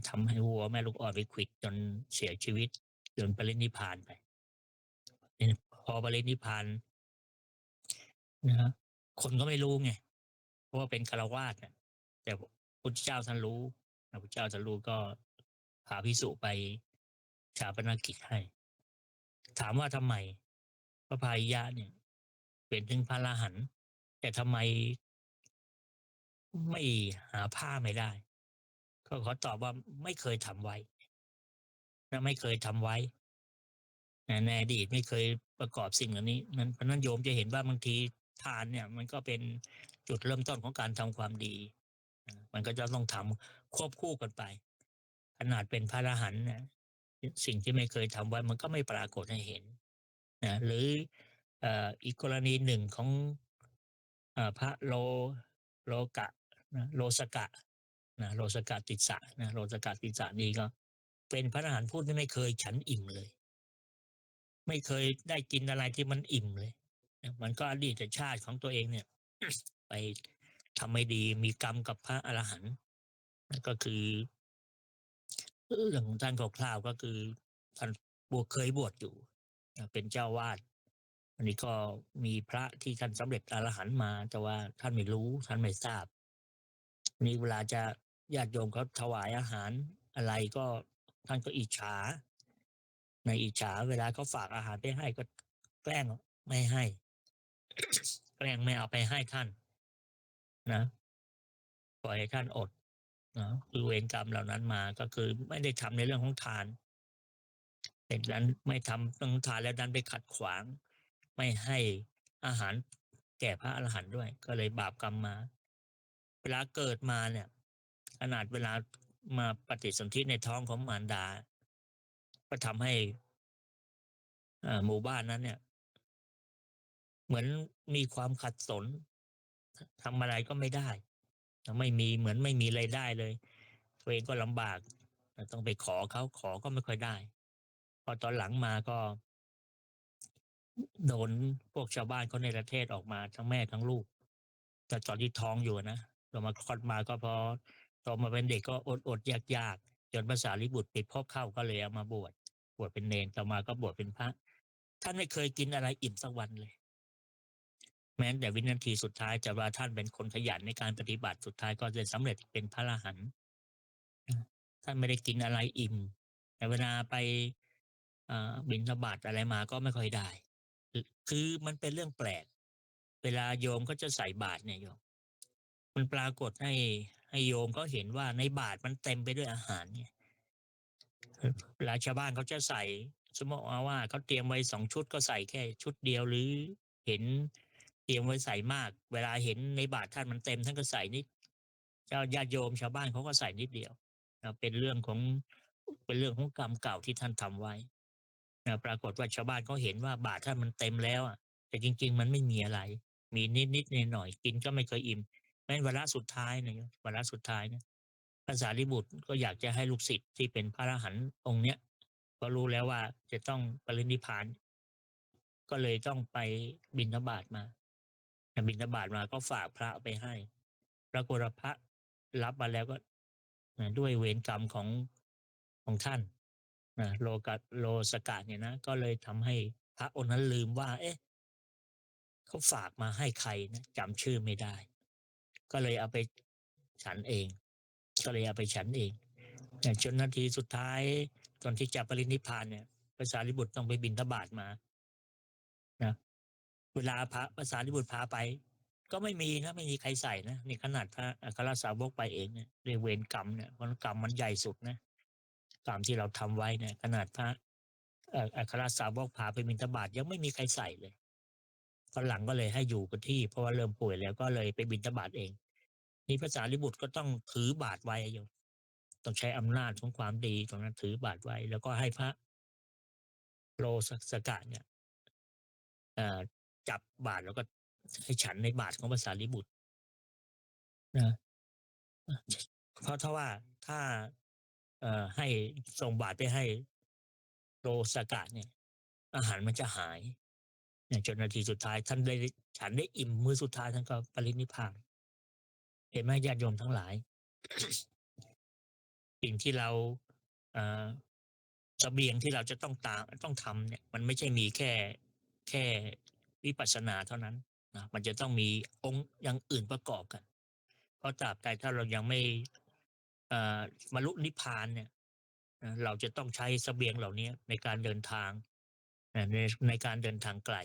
ทำให้วัวแม่ลูกอ่อนไปขวิดจนเสียชีวิตจนปรินิพพานไปพอปรินิพพานนะครับคนก็ไม่รู้ไงเพราะว่าเป็นฆราวาสเนี่ยแต่พุทธเจ้าท่านรู้พระพุทธเจ้าท่านรู้ก็พาภิกษุไปชาปนกิจให้ถามว่าทำไมพระพาหิยะเนี่ยเป็นถึงพระอรหันต์แต่ทำไมไม่หาผ้าไม่ได้ก็ขอตอบว่าไม่เคยทำไว้และไม่เคยทำไว้ในอดีตไม่เคยประกอบสิ่งเหล่านี้นั้นเพราะนั้นโยมจะเห็นว่าบางทีทานเนี่ยมันก็เป็นจุดเริ่มต้นของการทำความดีมันก็จะต้องทำควบคู่กันไปขนาดเป็นพระอรหันต์นะสิ่งที่ไม่เคยทำไว้มันก็ไม่ปรากฏให้เห็นหรืออีกกรณีหนึ่งของพระโลกะโลสกะโลสกะติสสะโลสกะติสสะนี่ก็เป็นพระอรหันต์ผู้ที่ไม่เคยฉันอิ่มเลยไม่เคยได้กินอะไรที่มันอิ่มเลยมันก็อดีตชาติของตัวเองเนี่ย ไปทำไม่ดีมีกรรมกับพระอรหันต์นั่นก็คือเรื่องของท่านคร่าวๆก็คือท่านเคยบวชอยู่เป็นเจ้าวาด อันนี้ก็มีพระที่ท่านสำเร็จอรหันต์มา แต่ว่าท่านไม่รู้ท่านไม่ทราบนี่เวลาจะญาติโยมเขาถวายอาหารอะไรก็ท่านก็อิจฉาในอิจฉาเวลาเขาฝากอาหารไปให้ก็แกล้งไม่ให้ แกล้งไม่เอาไปให้ท่านนะปล่อยให้ท่านอดนะคือเวรกรรมเหล่านั้นมาก็คือไม่ได้ทำในเรื่องของทานแต่นั้นไม่ทำเรื่องของทานแล้วดันไปขัดขวางไม่ให้อาหารแก่พระอรหันต์ด้วย ก็เลยบาปกรรมมา เวลาเกิดมาเนี่ยขนาดเวลามาปฏิสนธิในท้องของมารดา ก็ทำให้หมู่บ้านนั้นเนี่ยเหมือนมีความขัดสนทำอะไรก็ไม่ได้ไม่มีเหมือนไม่มีไรายได้เลยตัวเองก็ลำบากต้องไปขอเขาขอก็ไม่ค่อยได้พอตอนหลังมาก็โดนพวกชาวบ้านเขาในประเทศออกมาทั้งแม่ทั้งลูกแต่ตอนที่ท้องอยู่นะเรามาคลอดมาก็พอโตมาเป็นเด็กก็อดยากจนภาษาลิบุตรติดพ่อเข้าก็เลยเอามาบวชเป็นเนรต่อมาก็บวชเป็นพระท่านไม่เคยกินอะไรอิ่มสักวันเลยแม้แต่วินาทีสุดท้ายจะว่าท่านเป็นคนขยันในการปฏิบัติสุดท้ายก็จะสำเร็จเป็นพระอรหันต์ท่านไม่ได้กินอะไรอิ่มแต่เวลาไปบิณฑบาตอะไรมาก็ไม่ค่อยได้คือมันเป็นเรื่องแปลกเวลาโยมก็จะใส่บาตรเนี่ยโยมมันปรากฏให้โยมก็เห็นว่าในบาตรมันเต็มไปด้วยอาหารเนี่ยเวลาชาวบ้านเขาจะใส่สมมติว่าเขาเตรียมไว้2 ชุดก็ใส่แค่ชุดเดียวหรือเห็นเตรียมไว้ใส่มากเวลาเห็นในบาตรท่านมันเต็มท่านก็ใส่นิดเจ้าญาติโยมชาวบ้านเขาก็ใส่นิดเดียวเป็นเรื่องของกรรมเก่าที่ท่านทำไว้ปรากฏว่าชาวบ้านเขาเห็นว่าบาตรท่านมันเต็มแล้วอะแต่จริงๆมันไม่มีอะไรมีนิดๆหน่อยๆกินก็ไม่เคยอิ่มแม้วาระสุดท้ายเนี่ยวาระสุดท้ายเนี่ยพระสารีบุตรก็อยากจะให้ลูกศิษย์ที่เป็นพระอรหันต์องค์เนี้ยก็รู้แล้วว่าจะต้องปรินิพพานก็เลยต้องไปบิณฑบาตมาบิณฑบาตมาก็ฝากพระไปให้ปรากฏว่าพระรับมาแล้วก็ด้วยเวรกรรมของท่านโลสกะเนี่ยนะก็เลยทำให้พระองค์นั้นลืมว่าเอ๊ะเขาฝากมาให้ใครนะจำชื่อไม่ได้ก็เลยเอาไปฉันเองก็เลยเอาไปฉันเองแต่จนนาทีสุดท้ายตอนที่จะปรินิพพานเนี่ยพระสารีบุตรต้องไปบิณฑบาตมานะเวลาพระภาษาลิบุตรพาไปก็ไม่มีนะไม่มีใครใส่นะนี่ขนาดพระอัครสาวกไปเองเนี่ยเรียกเวรกรรมเนี่ยเพราะกรรมมันใหญ่สุดนะกรรมที่เราทำไว้เนี่ยขนาดพระอัครสาวกพาไปบิณฑบาตยังไม่มีใครใส่เลยตอนหลังก็เลยให้อยู่กับที่เพราะว่าเริ่มป่วยแล้วก็เลยไปบิณฑบาตเองนี่ภาษาลิบุตรก็ต้องถือบาตรไว้อยู่ต้องใช้อำนาจของความดีตรงนั้นถือบาตรไว้แล้วก็ให้พระโลสกะเนี่ยเอ่อจับบาตรแล้วก็ให้ฉันในบาตรของภาษาลิบุตรนะเพราะถ้าว่าถ้าให้ส่งบาตรไปให้โลสกะเนี่ยอาหารมันจะหายเนี่ยจนนาทีสุดท้ายท่านได้ฉันได้อิ่มมื้อสุดท้ายท่านก็ปรินิพพานเห็นไหมญาติโยมทั้งหลายสิ่งที่เราเอ่อเสบียงที่เราจะต้องทำเนี่ยมันไม่ใช่มีแค่วิปัสสนาเท่านั้นนะมันจะต้องมีองค์อย่างอื่นประกอบกันเพราะตราบใดถ้าเรายังไม่บรรลุนิพพานเนี่ยเราจะต้องใช้เสบียงเหล่านี้ในการเดินทางในการเดินทางไกล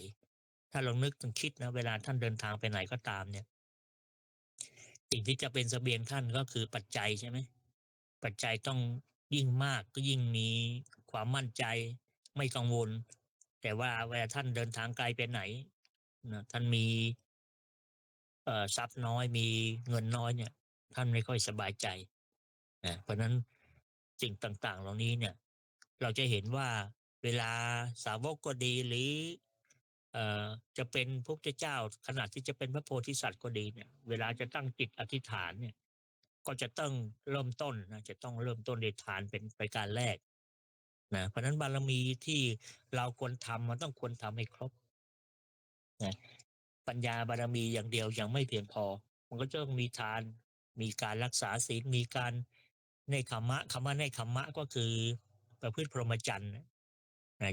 ถ้าลองนึกถึงคิดนะเวลาท่านเดินทางไปไหนก็ตามเนี่ยสิ่งที่จะเป็นเสบียงท่านก็คือปัจจัยใช่ไหมปัจจัยต้องยิ่งมากก็ยิ่งมีความมั่นใจไม่กังวลแต่ว่าเวลาท่านเดินทางไกลไปไหนนะท่านมีทรัพย์น้อยมีเงินน้อยเนี่ยท่านไม่ค่อยสบายใจเพราะนั้นสิ่งต่างๆเหล่านี้เนี่ยเราจะเห็นว่าเวลาสาวกก็ดีหรือจะเป็นพระพุทธเจ้าขนาดที่จะเป็นพระโพธิสัตว์ก็ดีเนี่ยเวลาจะตั้งจิตอธิษฐานเนี่ยก็จะต้องเริ่มต้นนะจะต้องเริ่มต้นด้วยทานเป็นประการแรกนะเพราะนั้นบารมีที่เราควรทำมันต้องควรทำให้ครบนะปัญญาบารมีอย่างเดียวยังไม่เพียงพอมันก็จะต้องมีทานมีการรักษาศีลมีการเนกขัมมะคำว่าเนกขัมมะก็คือประพฤติพรหมจรรย์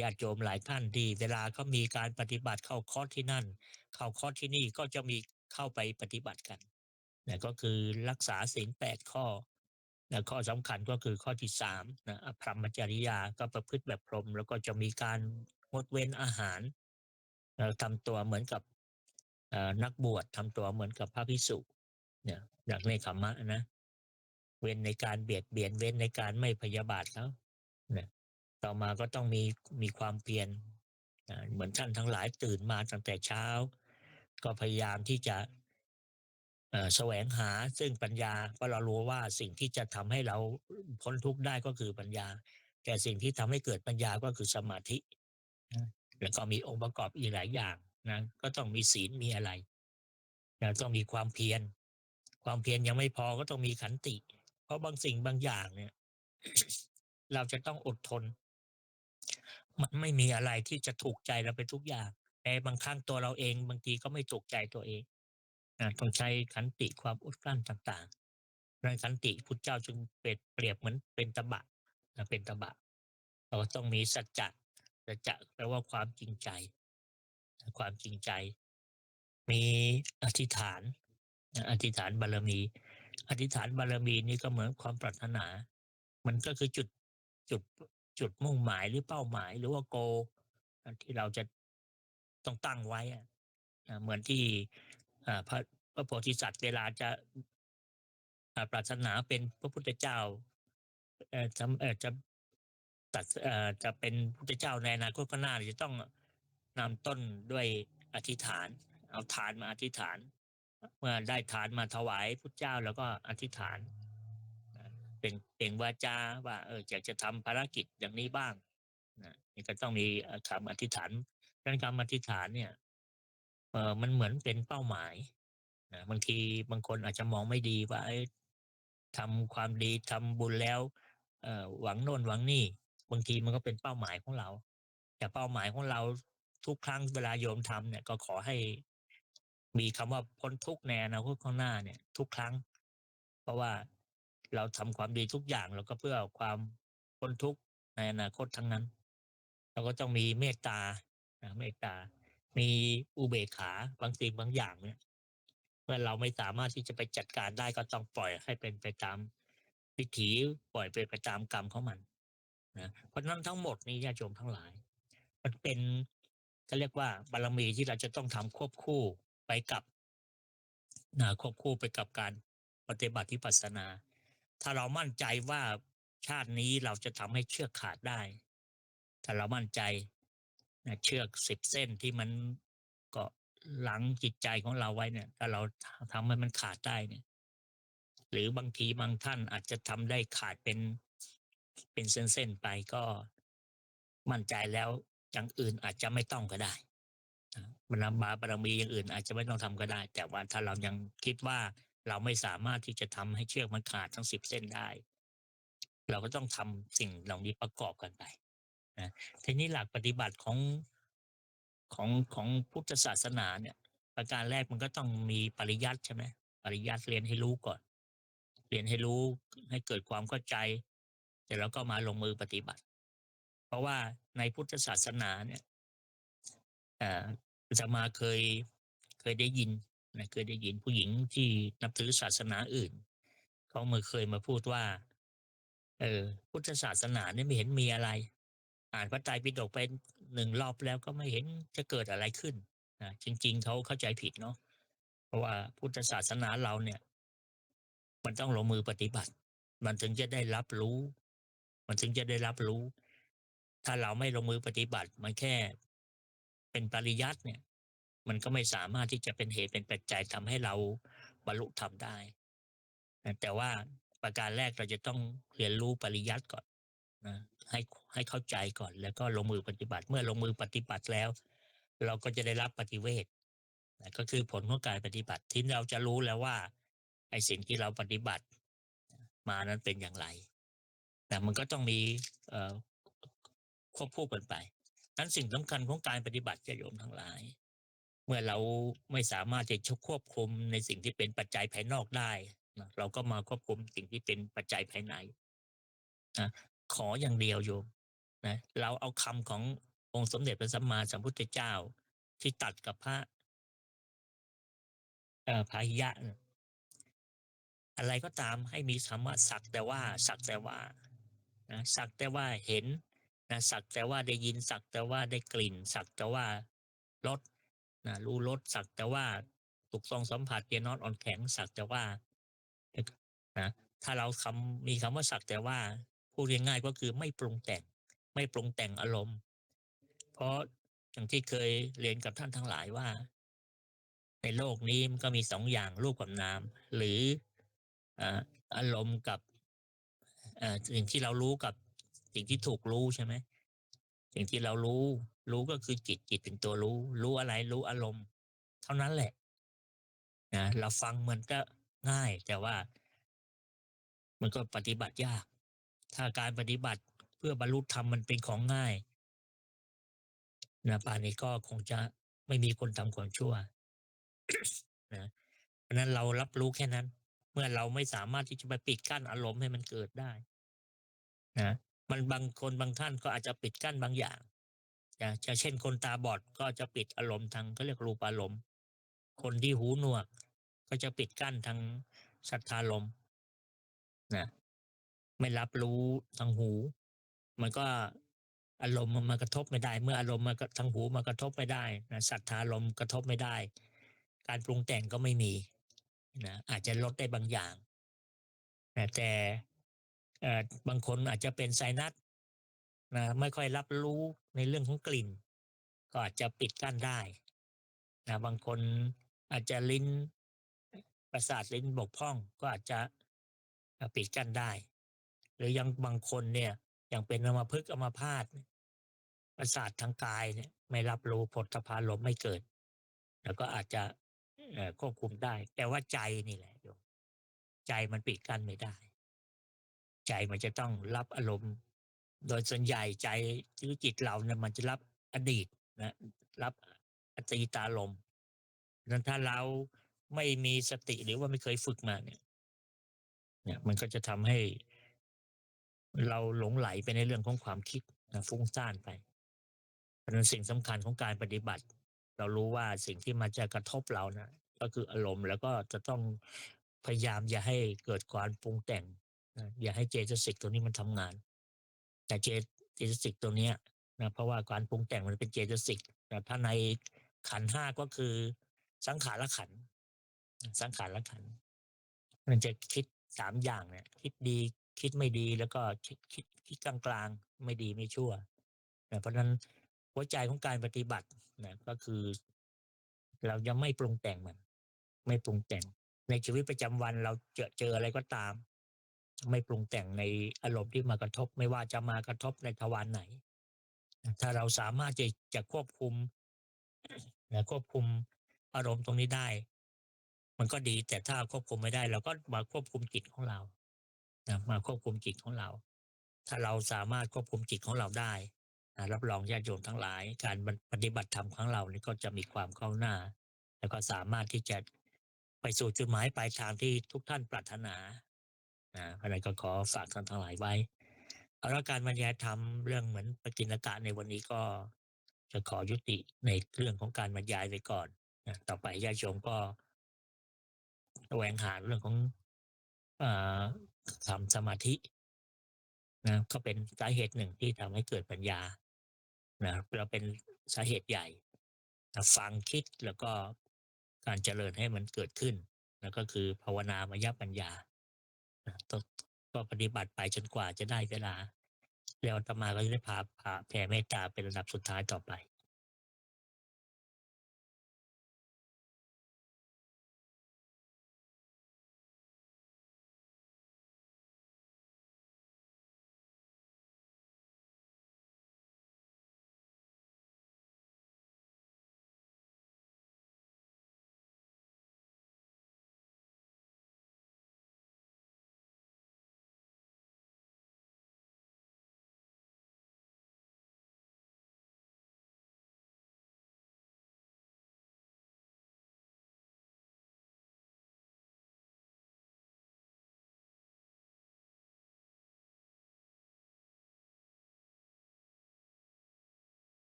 ญาติโยมหลายท่านที่เวลาเขามีการปฏิบัติเข้าคอร์สที่นั่นเข้าคอร์สที่นี่ก็จะมีเข้าไปปฏิบัติกันก็คือรักษาศีล8ข้อข้อสำคัญก็คือข้อที่3อภรรมจริยาก็ประพฤติแบบพรหมแล้วก็จะมีการงดเว้นอาหารทำตัวเหมือนกับนักบวชทำตัวเหมือนกับพระภิกษุอย่างในขมมะนะเว้นในการเบียดเบียนเว้นในการไม่พยาบาทเขาเนี่ยต่อมาก็ต้องมีความเพียรเหมือนท่านทั้งหลายตื่นมาตั้งแต่เช้าก็พยายามที่จะแสวงหาซึ่งปัญญาเพราะเรารู้ว่าสิ่งที่จะทำให้เราพ้นทุกข์ได้ก็คือปัญญาแต่สิ่งที่ทำให้เกิดปัญญาก็คือสมาธินะแล้วก็มีองค์ประกอบอีกหลายอย่างนะก็ต้องมีศีลมีอะไรต้องมีความเพียรความเพียรยังไม่พอก็ต้องมีขันติเพราะบางสิ่งบางอย่างเนี่ย เราจะต้องอดทนมันไม่มีอะไรที่จะถูกใจเราไปทุกอย่างแต่บางครั้งตัวเราเองบางทีก็ไม่ถูกใจตัวเองต้องใช้ขันติความอดกลั้นต่างๆในขันติพุทธเจ้าจึงเปรียบเหมือนเป็นตบะเป็นตบะเราต้องมีสัจจะสัจจะแปลว่าความจริงใจความจริงใจมีอธิษฐานอธิษฐานบารมีอธิษฐานบารมีนี่ก็เหมือนความปรารถนามันก็คือจุดจุดมุ่งหมายหรือเป้าหมายหรือว่าโกที่เราจะต้องตั้งไว้เหมือนที่พระโพธิสัตว์เวลาจะปรารถนาเป็นพระพุทธเจ้าจะตัดจะเป็นพุทธเจ้าในอนาคตข้างหน้าจะต้องนำต้นด้วยอธิษฐานเอาทานมาอธิษฐานเมื่อได้ทานมาถวายพุทธเจ้าแล้วก็อธิษฐานเป็นเปล่งวาจาว่าอยากจะทำภารกิจอย่างนี้บ้างนี่ก็ต้องมีคำอธิษฐานการคำอธิษฐานเนี่ยมันเหมือนเป็นเป้าหมายบางทีบางคนอาจจะมองไม่ดีว่าทำความดีทำบุญแล้วหวังโน่นหวังนี่บางทีมันก็เป็นเป้าหมายของเราแต่เป้าหมายของเราทุกครั้งเวลาโยมทำเนี่ยก็ขอให้มีคำว่าพ้นทุกข์ในอนาคตข้างหน้าเนี่ยทุกครั้งเพราะว่าเราทำความดีทุกอย่างเราก็เพื่อความพ้นทุกข์ในอนาคตทั้งนั้นเราก็ต้องมีเมตตาเมตตามีอุเบกขาบางสิ่งบางอย่างเนี่ยเมื่อเราไม่สามารถที่จะไปจัดการได้ก็ต้องปล่อยให้เป็นไปตามวิถีปล่อยไปตามกรรมของมันเพราะนั้นทั้งหมดนี้ญาติโยมทั้งหลายมันเป็นก็เรียกว่าบารมีที่เราจะต้องทำควบคู่ไปกับควบคู่ไปกับการปฏิบัติวิปัสสนาถ้าเรามั่นใจว่าชาตินี้เราจะทำให้เชือกขาดได้ถ้าเรามั่นใจเชือก10เส้นที่มันเกาะหลังจิตใจของเราไว้เนี่ยถ้าเราทำให้มันขาดได้เนี่ยหรือบางทีบางท่านอาจจะทำได้ขาดเป็นเส้นๆไปก็มั่นใจแล้วอย่างอื่นอาจจะไม่ต้องก็ได้บารมีอย่างอื่นอาจจะไม่ต้องทำก็ได้แต่ว่าถ้าเรายังคิดว่าเราไม่สามารถที่จะทำให้เชือกมันขาดทั้ง10เส้นได้เราก็ต้องทำสิ่งเหล่านี้ประกอบกันไปทีนี้หลักปฏิบัติของพุทธศาสนาเนี่ยประการแรกมันก็ต้องมีปริยัติใช่ไหมปริยัติเรียนให้รู้ก่อนเรียนให้รู้ให้เกิดความเข้าใจเสร็จแล้วก็มาลงมือปฏิบัติเพราะว่าในพุทธศาสนาเนี่ยอาตมาเคยได้ยินเคยได้ยินผู้หญิงที่นับถือศาสนาอื่นเขาเคยมาพูดว่าพุทธศาสนาเนี่ยไม่เห็นมีอะไรอ่านพระไตรปิฎกไป1รอบแล้วก็ไม่เห็นจะเกิดอะไรขึ้นจริงๆเขาเข้าใจผิดเนาะเพราะว่าพุทธศาสนาเราเนี่ยมันต้องลงมือปฏิบัติมันถึงจะได้รับรู้มันถึงจะได้รับรู้ถ้าเราไม่ลงมือปฏิบัติมันแค่เป็นปริยัติเนี่ยมันก็ไม่สามารถที่จะเป็นเหตุเป็นปัจจัยทำให้เราบรรลุธรรมได้แต่ว่าประการแรกเราจะต้องเรียนรู้ปริยัติก่อนนะให้เข้าใจก่อนแล้วก็ลงมือปฏิบัติเมื่อลงมือปฏิบัติแล้วเราก็จะได้รับปฏิเวทก็คือผลของการปฏิบัติที่เราจะรู้แล้วว่าไอ้สิ่งที่เราปฏิบัติมานั้นเป็นอย่างไรแต่มันก็ต้องมีควบคู่กันไปนั้นสิ่งสำคัญของการปฏิบัติจะโยมทั้งหลายเมื่อเราไม่สามารถจะควบคุมในสิ่งที่เป็นปัจจัยภายนอกได้เราก็มาควบคุมสิ่งที่เป็นปัจจัยภายในขออย่างเดียวโยม นะเราเอาคำขององค์สมเด็จพระสัมมาสัมพุทธเจ้าที่ตัดกับพระพาหิยะเนี่ยอะไรก็ตามให้มีคำว่าสักแต่ว่าสักแต่ว่านะสักแต่ว่าเห็นนะสักแต่ว่าได้ยินสักแต่ว่าได้กลิ่นสักแต่ว่ารสนะรู้รสสักแต่ว่าถูกทรงสัมผัสเย็นร้อนอ่อนแข็งสักแต่ว่านะถ้าเรามีคำว่าสักแต่ว่าพูดง่ายๆก็คือไม่ปรุงแต่งไม่ปรุงแต่งอารมณ์เพราะอย่างที่เคยเรียนกับท่านทั้งหลายว่าในโลกนี้มันก็มีสองอย่างรูปกับนามหรืออ่าอารมณ์กับสิ่งที่เรารู้กับสิ่งที่ถูกรู้ใช่ไหมสิ่งที่เรารู้ก็คือจิตเป็นตัวรู้อะไรรู้อารมณ์เท่านั้นแหละนะเราฟังมันก็ง่ายแต่ว่ามันก็ปฏิบัติยากถ้าการปฏิบัติเพื่อบรรลุธรรมมันเป็นของง่ายนะป่านนี้ก็คงจะไม่มีคนทำความชั่วนะเพราะนั้นเรารับรู้แค่นั้นเมื่อเราไม่สามารถที่จะไปปิดกั้นอารมณ์ให้มันเกิดได้นะมันบางคนบางท่านก็อาจจะปิดกั้นบางอย่างจะเช่นคนตาบอดก็จะปิดอารมณ์ทางเขาเรียกรูปอารมณ์คนที่หูหนวกก็จะปิดกั้นทางสัทธารมณ์นะไม่รับรู้ทางหูมันก็อารมณ์มันมากระทบไม่ได้เมื่ออารมณ์มาทางหูมากระทบไม่ได้นะสัทธารมณ์กระทบไม่ได้การปรุงแต่งก็ไม่มีนะอาจจะลดได้บางอย่างนะแต่บางคนอาจจะเป็นไซนัสนะไม่ค่อยรับรู้ในเรื่องของกลิ่นก็อาจจะปิดกั้นได้นะบางคนอาจจะประสาทลิ้นบกพร่องก็อาจจะปิดกั้นได้หรือยังบางคนเนี่ยอย่างเป็นอัมพฤกษ์อัมพาตประสาททางกายเนี่ยไม่รับรู้โผฏฐัพพารมณ์ไม่เกิดแล้วก็อาจจะควบคุมได้แต่ว่าใจนี่แหละโยมใจมันปิดกั้นไม่ได้ใจมันจะต้องรับอารมณ์โดยส่วนใหญ่ใจหรือจิตเราเนี่ยมันจะรับอดีตนะรับอดีตารมณ์นั้นถ้าเราไม่มีสติหรือว่าไม่เคยฝึกมาเนี่ยมันก็จะทำให้เราหลงไหลไปในเรื่องของความคิดนะฟุ้งซ่านไปเพราะฉะนั้นสิ่งสำคัญของการปฏิบัติเรารู้ว่าสิ่งที่มันจะกระทบเรานะก็คืออารมณ์แล้วก็จะต้องพยายามอย่าให้เกิดความปรุงแต่งนะอย่าให้เจตสิกตัวนี้มันทำงานแต่เจตสิกตัวเนี้ยนะเพราะว่าการปรุงแต่งมันเป็นเจตสิกแต่ถ้าในขันธ์ห้าก็คือสังขารขันธ์สังขารขันธ์มันจะคิดสามอย่างเนี่ยคิดดีคิดไม่ดีแล้วก็คิดกลางๆไม่ดีไม่ชั่วนะเพราะฉะนั้นหัวใจของการปฏิบัตินะก็คือเราจะไม่ปรุงแต่งมันไม่ปรุงแต่งในชีวิตประจำวันเราเจออะไรก็ตามไม่ปรุงแต่งในอารมณ์ที่มากระทบไม่ว่าจะมากระทบในทวารไหนถ้าเราสามารถจะควบคุมควบคุมอารมณ์ตรงนี้ได้มันก็ดีแต่ถ้าควบคุมไม่ได้เราก็มาควบคุมจิตของเรามาควบคุมจิตของเราถ้าเราสามารถควบคุมจิตของเราได้รับรองญาติโยมทั้งหลายการปฏิบัติธรรมของเรานี่ก็จะมีความก้าวหน้าแล้วก็สามารถที่จะไปสู่จุดหมายปลายทางที่ทุกท่านปรารถนาอะไรก็ขอฝากท่านทั้งหลายไว้เอาละการบรรยายธรรมเรื่องเหมือนปกิณกะในวันนี้ก็จะขอยุติในเรื่องของการบรรยายไปก่อนต่อไปญาติโยมก็แสวงหาเรื่องของอ่าทำสมาธิก็เป็นสาเหตุหนึ่งที่ทำให้เกิดปัญญาเราเป็นสาเหตุใหญ่ฟังคิดแล้วก็การเจริญให้มันเกิดขึ้นแล้วก็คือภาวนามยปัญญาต้องก็ปฏิบัติไปจนกว่าจะได้เวลาแล้วอาตมาก็จะได้พาแผ่เมตตาเป็นระดับสุดท้ายต่อไป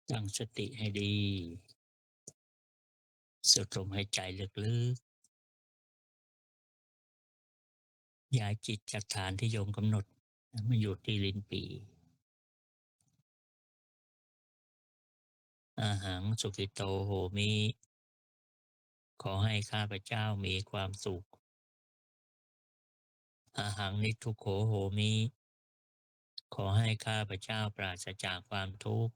ตั้งสติให้ดีสูดลมหายใจลึกๆย้ายจิตจากฐานที่โยมกำหนดมาอยู่ที่ลิ้นปี่อาหังสุขิโตโหมิ ขอให้ข้าพเจ้ามีความสุขอาหังนิทุกโขโหมิ ขอให้ข้าพเจ้าปราศจากความทุกข์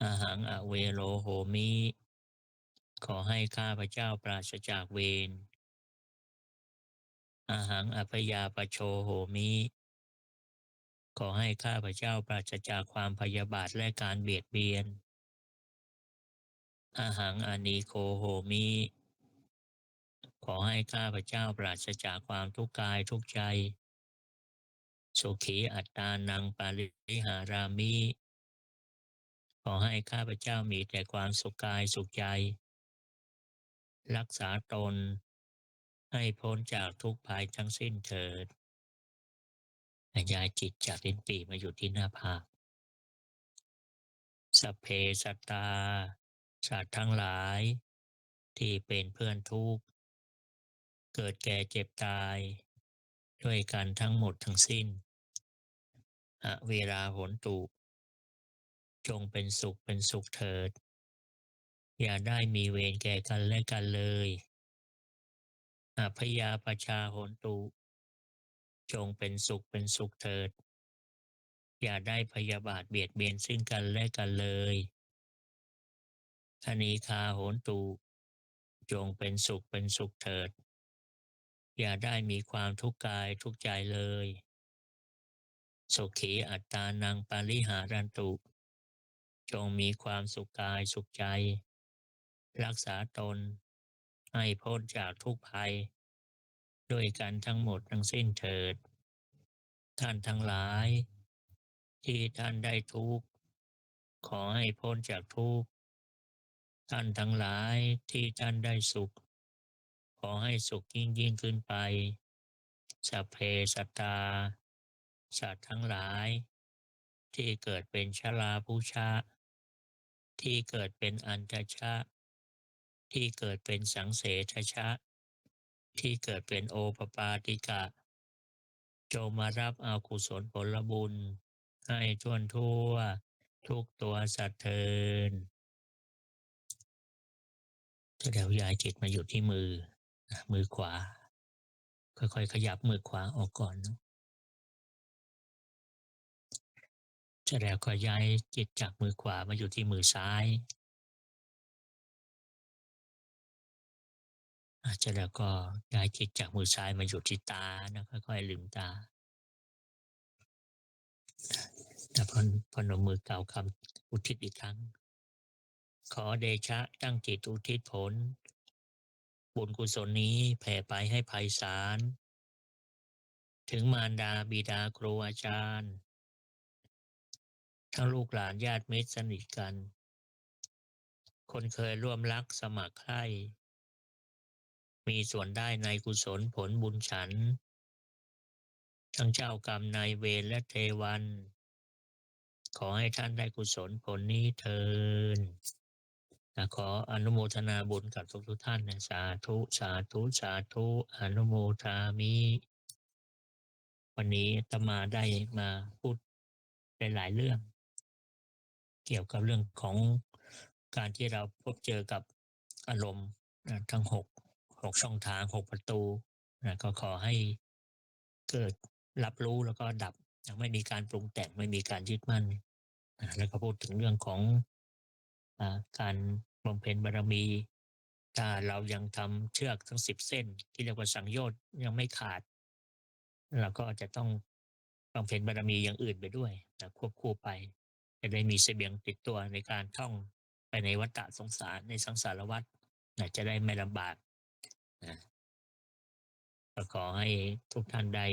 อาหังอเวโรโหมิ ขอให้ข้าพเจ้าปราศจากเวรอาหังอภยาปโชโหมิ ขอให้ข้าพเจ้าปราศจากความพยาบาทและการเบียดเบียนอาหังอนีโคโหมิ ขอให้ข้าพเจ้าปราศจากความทุกข์กายทุกข์ใจสุขีอัตตานังปาริหารามิ ขอให้ข้าพเจ้ามีแต่ความสุขกายสุขใจ รักษาตนให้พ้นจากทุกภัยทั้งสิ้นเถิดย้ายจิตจากลิ้นปี่มาอยู่ที่หน้าผากสัพเพสัตตาสัตว์ทั้งหลายที่เป็นเพื่อนทุกข์เกิดแก่เจ็บตายด้วยกันทั้งหมดทั้งสิ้นเวลาหนตุจงเป็นสุขเป็นสุขเถิดอย่าได้มีเวรแก่กันและกันเลยพยาปชาโหนตุจงเป็นสุขเป็นสุขเถิดอย่าได้พยาบาทเบียดเบียนซึ่งกันและกันเลยธนีคาโหนตุจงเป็นสุขเป็นสุขเถิดอย่าได้มีความทุกข์กายทุกข์ใจเลยสุขีอัตตานังปาริหารันตุจงมีความสุขกายสุขใจรักษาตนให้พ้นจากทุกภัยด้วยกันทั้งหมดทั้งสิ้นเถิดท่านทั้งหลายที่ท่านได้ทุกข์ขอให้พ้นจากทุกข์ท่านทั้งหลายที่ท่านได้สุขขอให้สุขยิ่งขึ้นไปสัพเพสัตตาสัตว์ทั้งหลายที่เกิดเป็นชราภุชะที่เกิดเป็นอันทชะที่เกิดเป็นสังเสทชะที่เกิดเป็นโอปปาติกะจงมารับเอากุศลผลบุญให้ทั่วทุกตัวสัตว์เทินแล้วย้ายจิตมาอยู่ที่มือขวาค่อยๆขยับมือขวาออกก่อนแล้วก็ย้ายจิตจากมือขวามาอยู่ที่มือซ้ายแล้วก็ย้ายจิตจากมือซ้ายมาอยู่ที่ตานะค่อยๆลืมตาแล้วพนมมือกล่าวคำอุทิศอีกครั้งขอเดชะตั้งจิตอุทิศผลบุญกุศลนี้แผ่ไปให้ไพศาลถึงมารดาบิดาครูอาจารย์ทั้งลูกหลานญาติมิตรสนิทกันคนเคยร่วมรักสมัครใคร่มีส่วนได้ในกุศลผลบุญฉันทั้งเจ้ากรรมนายเวรและเทวัน ขอให้ท่านได้กุศลผลนี้เทินขออนุโมทนาบุญกับทุกท่านนะสาธุสาธุสาธุอนุโมทามิวันนี้อาตมาได้มาพูดหลายเรื่องเกี่ยวกับเรื่องของการที่เราพบเจอกับอารมณ์ทั้งหกช่องทาง6ประตูก็ขอให้เกิดรับรู้แล้วก็ดับยังไม่มีการปรุงแต่งไม่มีการยึดมั่นแล้วก็พูดถึงเรื่องของการบำเพ็ญบารมีถ้าเรายังทำเชือกทั้ง10 เส้นที่เรียกว่าสังโยชน์ยังไม่ขาดเราก็จะต้องบำเพ็ญบารมีอย่างอื่นไปด้วยควบคู่ไปจะได้มีเสบียงติดตัวในการท่องไปในวัฏสงสารในสังสารวัฏจะได้ไม่ลำบากก็ขอให้ทุกท่านได้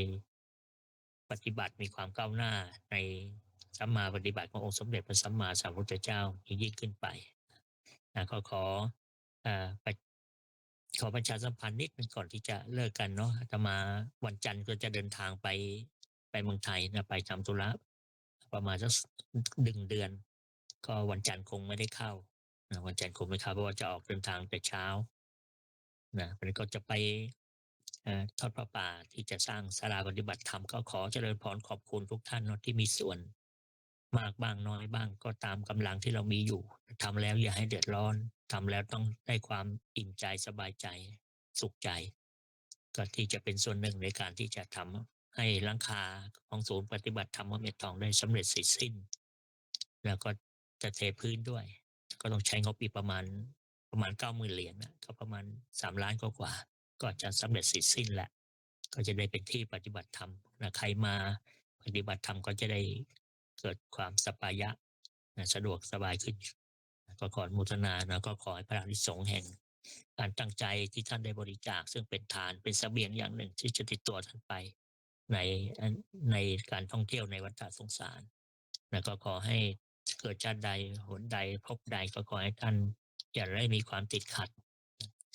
ปฏิบัติมีความก้าวหน้าในสัมมาปฏิบัติขององค์สมเด็จพระสัมมาสัมพุทธเจ้ายิ่งขึ้นไปก็ขอประชาสัมพันธ์นิดนึงก่อนที่จะเลิกกันเนาะอาตมาวันจันทร์ก็จะเดินทางไปเมืองไทยนะไปทำธุระประมาณสัก1 เดือน ก็วันจันทร์คงไม่ได้เข้านะวันจันทร์คงไม่เข้าเพราะว่าจะออกเดินทางแต่เช้านะวันนี้ก็จะไปทอดพระป่าที่จะสร้างศาลาปฏิบัติธรรมก็ขอเจริญพรขอบคุณทุกท่านเนาะที่มีส่วนมากบ้างน้อยบ้างก็ตามกำลังที่เรามีอยู่ทำแล้วอย่าให้เดือดร้อนทำแล้วต้องได้ความอิ่มใจสบายใจสุขใจก็ที่จะเป็นส่วนหนึ่งในการที่จะทำให้หลังคาของศูนย์ปฏิบัติธรรมวัดเม็ดทองได้สำเร็จเสร็จสิ้นแล้วก็จะเทพื้นด้วยก็ต้องใช้งบอีกประมาณ90,000 เหรียญนะก็ประมาณ3 ล้านกว่าๆก็จะสำเร็จเสร็จสิ้นแหละก็จะได้เป็นที่ปฏิบัติธรรมนะใครมาปฏิบัติธรรมก็จะได้เกิดความสปายะนะสะดวกสบายขึ้นก็ขออนุโมทนานะก็ขอให้พระอานิสงส์แห่งการตั้งใจที่ท่านได้บริจาคซึ่งเป็นทานเป็นเสบียงอย่างหนึ่งที่จะติดตัวท่านไปในในการท่องเที่ยวในวัฏสงสารแล้วก็ขอให้เกิดชาติใดหนใดพบใดก็ขอให้ท่านอย่าได้มีความติดขัด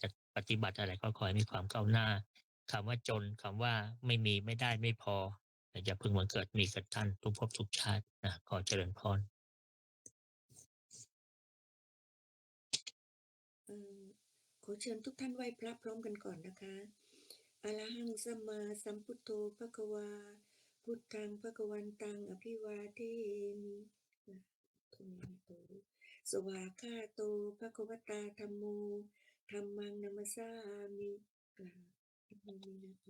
จะปฏิบัติอะไรก็ขอให้มีความก้าวหน้าคำว่าจนคำว่าไม่มีไม่ได้ไม่พออย่าพึงบังเกิดมีกับท่านทุกภพทุกชาตินะขอเจริญพร ขอเชิญทุกท่านไหว้พระพร้อมกันก่อนนะคะอะระหังสัมมาสัมพุทโธภะคะวาพุทธังภะคะวันตังอภิวาเทมิทุมินะโตสวากขาโตภะคะวตาธัมโมธัมมังนัมสสามินะโมมินะโต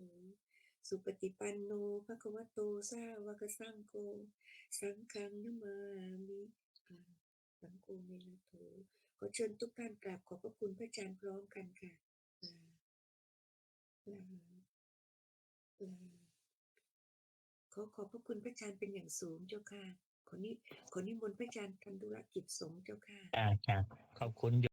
สุปฏิปันโนภะคะวะโตสาวกสังโฆสังฆังนะมามิสังโฆเมนะโตขอเชิญทุกท่านกราบขอบพระคุณพระอาจารย์พร้อมกันค่ะลาลาลาขอขอบพระคุณพระอาจารย์เป็นอย่างสูงเจ้าค่ะขอนิมนต์พระอาจารย์ทำธุรกิจสงฆ์เจ้าค่ะจ้าขอบคุณ